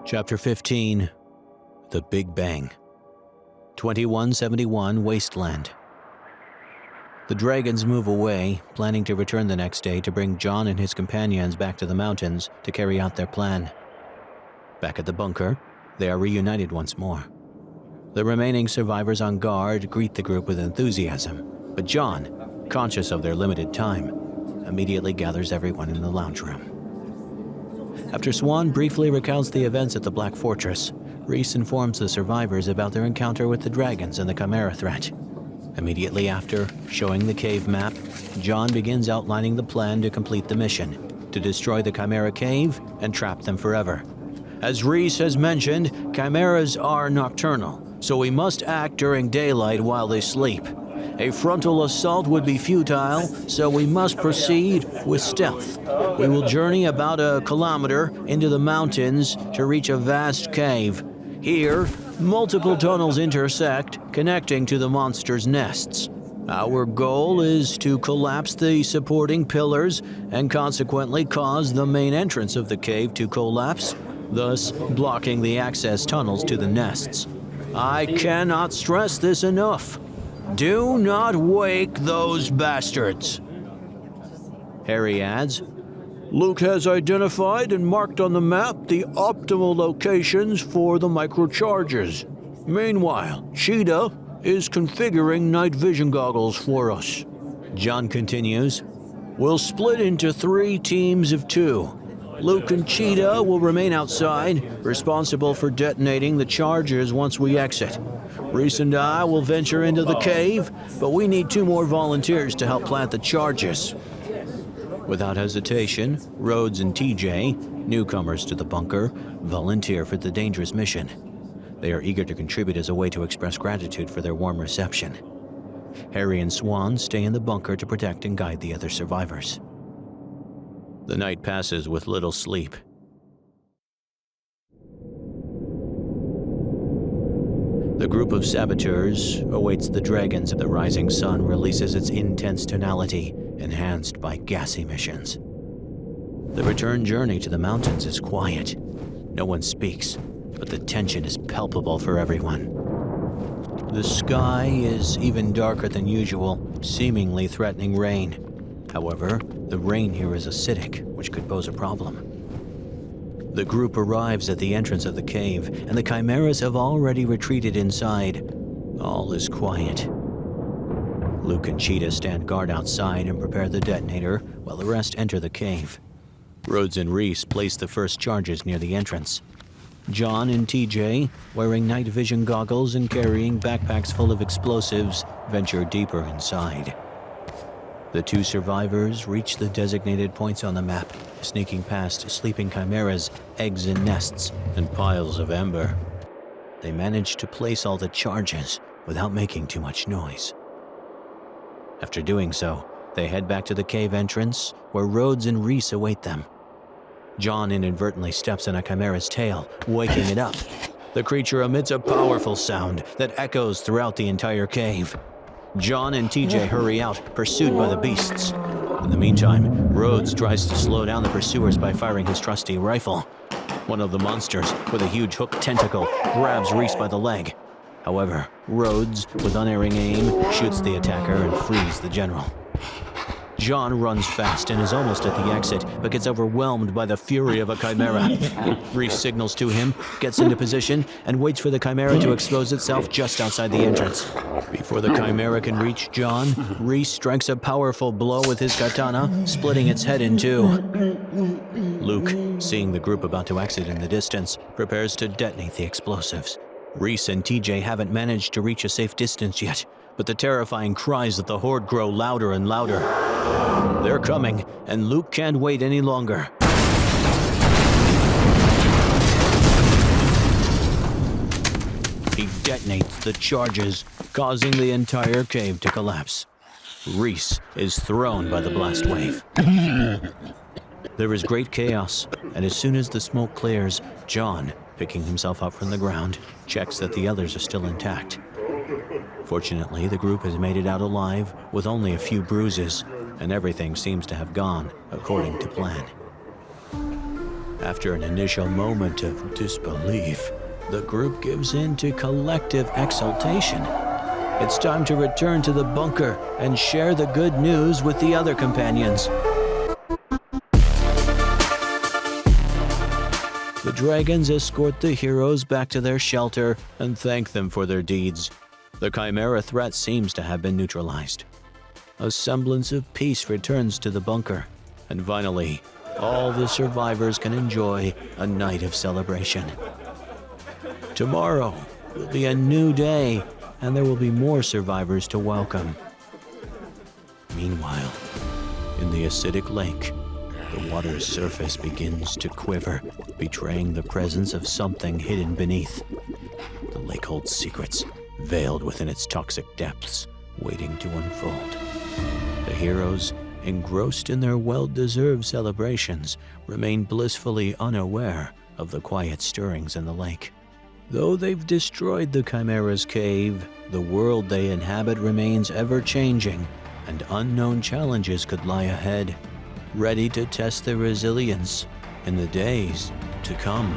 Chapter 15. The Big Bang. 2171 Wasteland. The dragons move away, planning to return the next day to bring John and his companions back to the mountains to carry out their plan. Back at the bunker, they are reunited once more. The remaining survivors on guard greet the group with enthusiasm, but John, conscious of their limited time, immediately gathers everyone in the lounge room. After Swan briefly recounts the events at the Black Fortress, Reese informs the survivors about their encounter with the dragons and the Chimera threat. Immediately after, showing the cave map, John begins outlining the plan to complete the mission, to destroy the Chimera cave and trap them forever. As Reese has mentioned, chimeras are nocturnal, so we must act during daylight while they sleep. A frontal assault would be futile, so we must proceed with stealth. We will journey about 1 kilometer into the mountains to reach a vast cave. Here, multiple tunnels intersect, connecting to the monsters' nests. Our goal is to collapse the supporting pillars and consequently cause the main entrance of the cave to collapse, thus blocking the access tunnels to the nests. I cannot stress this enough. Do not wake those bastards. Harry adds, Luke has identified and marked on the map the optimal locations for the microcharges. Meanwhile, Cheetah is configuring night vision goggles for us. John continues, We'll split into 3 teams of 2. Luke and Cheetah will remain outside, responsible for detonating the charges once we exit. Reese and I will venture into the cave, but we need 2 more volunteers to help plant the charges. Without hesitation, Rhodes and TJ, newcomers to the bunker, volunteer for the dangerous mission. They are eager to contribute as a way to express gratitude for their warm reception. Harry and Swan stay in the bunker to protect and guide the other survivors. The night passes with little sleep. The group of saboteurs awaits the dragons as the rising sun releases its intense tonality, enhanced by gas emissions. The return journey to the mountains is quiet. No one speaks, but the tension is palpable for everyone. The sky is even darker than usual, seemingly threatening rain. However, the rain here is acidic, which could pose a problem. The group arrives at the entrance of the cave, and the chimeras have already retreated inside. All is quiet. Luke and Cheetah stand guard outside and prepare the detonator, while the rest enter the cave. Rhodes and Reese place the first charges near the entrance. John and TJ, wearing night vision goggles and carrying backpacks full of explosives, venture deeper inside. The 2 survivors reach the designated points on the map, sneaking past sleeping chimeras, eggs in nests, and piles of ember. They manage to place all the charges without making too much noise. After doing so, they head back to the cave entrance, where Rhodes and Reese await them. John inadvertently steps on a chimera's tail, waking it up. The creature emits a powerful sound that echoes throughout the entire cave. John and TJ hurry out, pursued by the beasts. In the meantime, Rhodes tries to slow down the pursuers by firing his trusty rifle. One of the monsters, with a huge hooked tentacle, grabs Reese by the leg. However, Rhodes, with unerring aim, shoots the attacker and frees the general. John runs fast and is almost at the exit, but gets overwhelmed by the fury of a chimera. Reese signals to him, gets into position, and waits for the chimera to expose itself just outside the entrance. Before the chimera can reach John, Reese strikes a powerful blow with his katana, splitting its head in 2. Luke, seeing the group about to exit in the distance, prepares to detonate the explosives. Reese and TJ haven't managed to reach a safe distance yet, but the terrifying cries of the horde grow louder and louder. They're coming, and Luke can't wait any longer. He detonates the charges, causing the entire cave to collapse. Reese is thrown by the blast wave. There is great chaos, and as soon as the smoke clears, John, picking himself up from the ground, checks that the others are still intact. Fortunately, the group has made it out alive with only a few bruises, and everything seems to have gone according to plan. After an initial moment of disbelief, the group gives in to collective exultation. It's time to return to the bunker and share the good news with the other companions. The dragons escort the heroes back to their shelter and thank them for their deeds. The Chimera threat seems to have been neutralized. A semblance of peace returns to the bunker, and finally, all the survivors can enjoy a night of celebration. Tomorrow will be a new day, and there will be more survivors to welcome. Meanwhile, in the acidic lake, the water's surface begins to quiver, betraying the presence of something hidden beneath. The lake holds secrets, veiled within its toxic depths, waiting to unfold. The heroes, engrossed in their well-deserved celebrations, remain blissfully unaware of the quiet stirrings in the lake. Though they've destroyed the Chimera's cave, the world they inhabit remains ever-changing, and unknown challenges could lie ahead, ready to test their resilience in the days to come.